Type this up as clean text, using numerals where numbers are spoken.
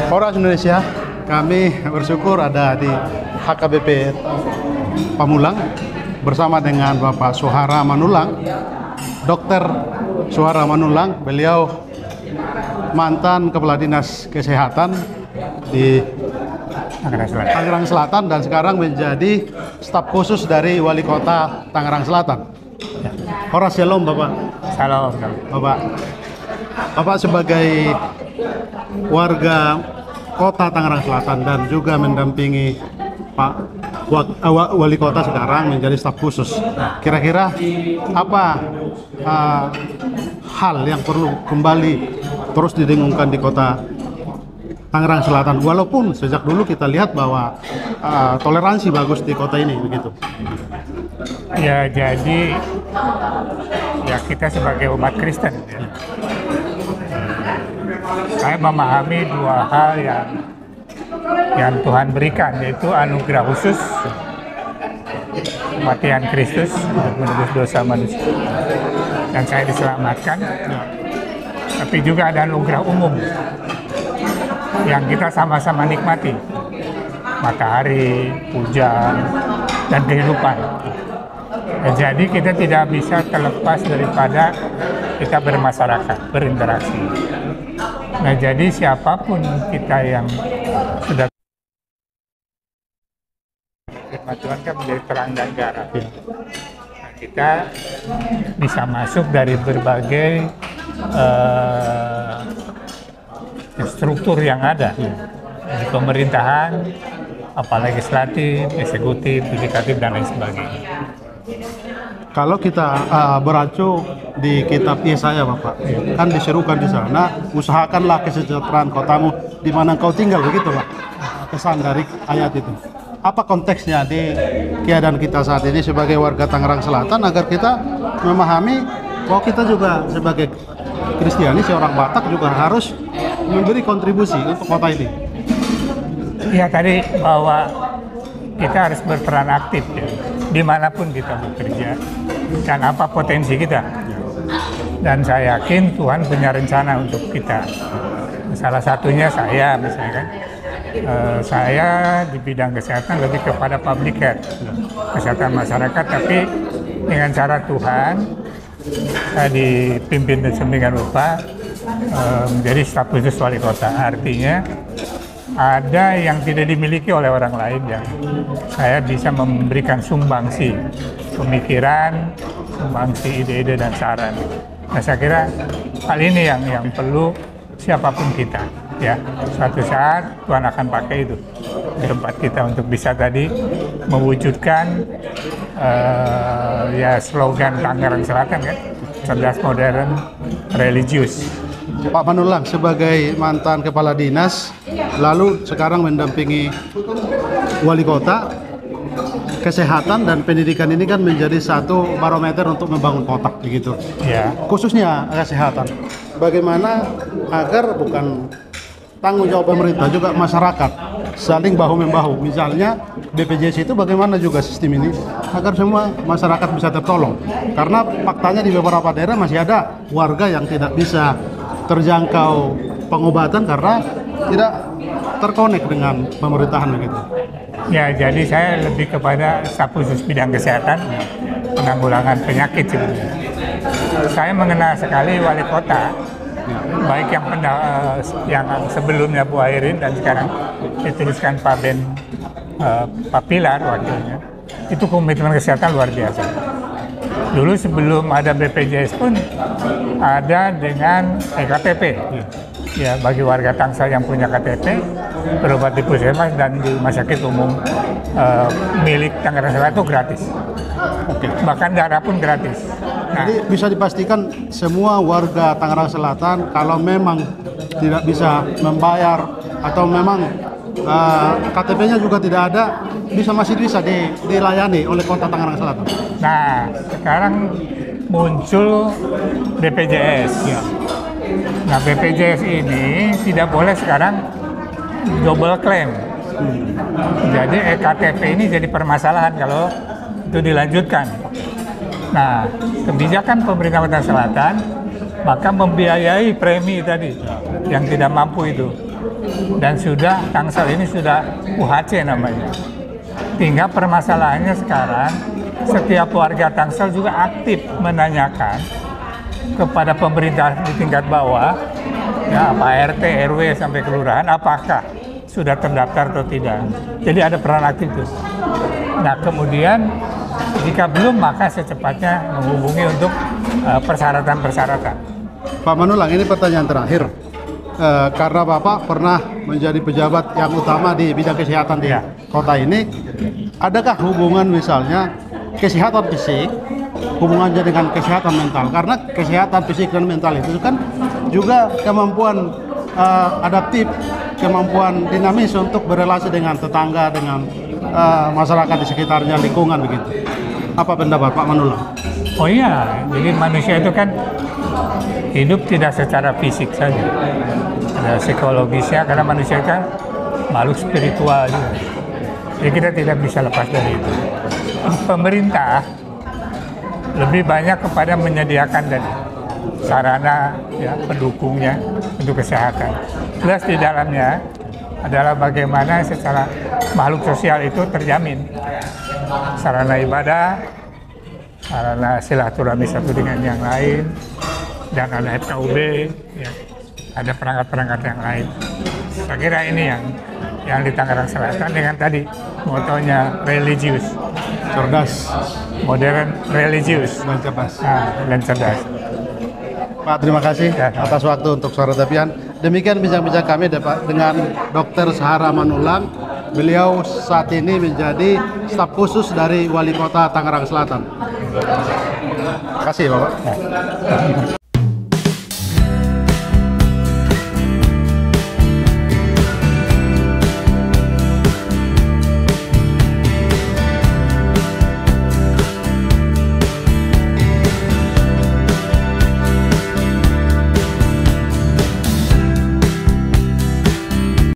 Horas Indonesia, kami bersyukur ada di HKBP Pamulang bersama dengan Bapak Suhara Manulang, Dokter Suhara Manulang. Beliau mantan Kepala Dinas Kesehatan di Tangerang Selatan dan sekarang menjadi staf khusus dari Wali Kota Tangerang Selatan. Horas Shalom Bapak. Salam. Bapak sebagai warga Kota Tangerang Selatan dan juga mendampingi Pak Wali Kota sekarang menjadi staf khusus. Kira-kira apa hal yang perlu kembali terus didengungkan di Kota Tangerang Selatan? Walaupun sejak dulu kita lihat bahwa toleransi bagus di kota ini, begitu. Ya, jadi ya kita sebagai umat Kristen, saya memahami dua hal yang Tuhan berikan, yaitu anugerah khusus kematian Kristus untuk menebus dosa manusia dan saya diselamatkan, tapi juga ada anugerah umum yang kita sama-sama nikmati, matahari, hujan, dan kehidupan. Jadi kita tidak bisa terlepas daripada kita bermasyarakat, berinteraksi. Nah, jadi siapapun kita yang sudah firman Tuhan kan menjadi terang dan garam. Nah, kita bisa masuk dari berbagai struktur yang ada di pemerintahan, apalagi legislatif, eksekutif, yudikatif, dan lain sebagainya. Kalau kita beracu di kitab Yesaya Bapak, kan diserukan di sana, usahakanlah kesejahteraan kotamu di mana engkau tinggal, begitu Pak. Kesan dari ayat itu. Apa konteksnya di keadaan kita saat ini sebagai warga Tangerang Selatan agar kita memahami bahwa kita juga sebagai Kristiani, seorang Batak juga harus memberi kontribusi untuk kota ini. Ya, tadi bahwa kita harus berperan aktif ya, dimanapun kita bekerja dan apa potensi kita. Dan saya yakin Tuhan punya rencana untuk kita. Salah satunya saya misalnya kan, saya di bidang kesehatan lebih kepada public health, kesehatan masyarakat, tapi dengan cara Tuhan saya dipimpin dan sedemikian rupa menjadi staf khusus wali kota. Artinya ada yang tidak dimiliki oleh orang lain yang saya bisa memberikan sumbangsi pemikiran, sumbangsi ide-ide dan saran. Nah, saya kira hal ini yang perlu siapapun kita, ya. Suatu saat Tuhan akan pakai itu di tempat kita untuk bisa tadi mewujudkan ya slogan Tangerang Selatan kan, cerdas, modern, religius. Pak Manulang sebagai mantan kepala dinas, lalu sekarang mendampingi wali kota, kesehatan dan pendidikan ini kan menjadi satu barometer untuk membangun kota, begitu. Ya. Khususnya kesehatan. Bagaimana agar bukan tanggung jawab pemerintah, juga masyarakat saling bahu-membahu. Misalnya BPJS itu bagaimana juga sistem ini agar semua masyarakat bisa tertolong. Karena faktanya di beberapa daerah masih ada warga yang tidak bisa terjangkau pengobatan karena tidak terkonek dengan pemerintahan begitu. Ya, jadi saya lebih kepada staf khusus bidang kesehatan, penanggulangan penyakit sebenarnya. Saya mengenal sekali wali kota, baik yang sebelumnya Bu Airin dan sekarang dituliskan Pak Ben Papilar wakilnya. Itu komitmen kesehatan luar biasa. Dulu sebelum ada BPJS pun ada dengan KTP. Ya, bagi warga Tangsel yang punya KTP, berobat di puskesmas dan di rumah sakit umum milik Tangerang Selatan itu gratis. Oke. Bahkan darah pun gratis. Nah, jadi bisa dipastikan semua warga Tangerang Selatan kalau memang tidak bisa membayar atau memang KTP-nya juga tidak ada, masih bisa dilayani oleh Kota Tangerang Selatan. Nah, sekarang muncul BPJS. Ya. Nah, BPJS ini tidak boleh sekarang double claim. Jadi EKTP ini jadi permasalahan kalau itu dilanjutkan. Nah, kebijakan pemerintah Kota Selatan maka membiayai premi tadi yang tidak mampu itu. dan sudah Tangsel ini sudah UHC namanya. Tinggal permasalahannya sekarang setiap warga Tangsel juga aktif menanyakan kepada pemerintah di tingkat bawah, ya Pak RT, RW sampai kelurahan, apakah sudah terdaftar atau tidak. Jadi ada peran aktif tuh. Nah kemudian jika belum maka secepatnya menghubungi untuk persyaratan-persyaratan. Pak Manulang, ini pertanyaan terakhir. Karena Bapak pernah menjadi pejabat yang utama di bidang kesehatan di kota ini, adakah hubungan misalnya kesehatan fisik hubungannya dengan kesehatan mental? Karena kesehatan fisik dan mental itu kan juga kemampuan adaptif, kemampuan dinamis untuk berrelasi dengan tetangga, dengan masyarakat di sekitarnya, lingkungan begitu. Apa pendapat Pak Manulang? Oh iya, jadi manusia itu kan hidup tidak secara fisik saja, ada psikologisnya, karena manusia kan makhluk spiritual juga. Jadi kita tidak bisa lepas dari itu. Pemerintah lebih banyak kepada menyediakan tadi sarana ya, pendukungnya untuk kesehatan. Plus di dalamnya adalah bagaimana secara makhluk sosial itu terjamin. Sarana ibadah, sarana silaturahmi satu dengan yang lain, dan ada FKUB, ya, ada perangkat-perangkat yang lain. Saya kira ini yang di Tangerang Selatan dengan tadi motonya religius, Cerdas, modern, religius, dan cerdas. dan cerdas. Pak, terima kasih Ya, atas waktu untuk Suara Tepian. Demikian bincang-bincang kami dengan Dr. Syahra Manulang. Beliau saat ini menjadi staf khusus dari Wali Kota Tangerang Selatan. Terima kasih, Bapak.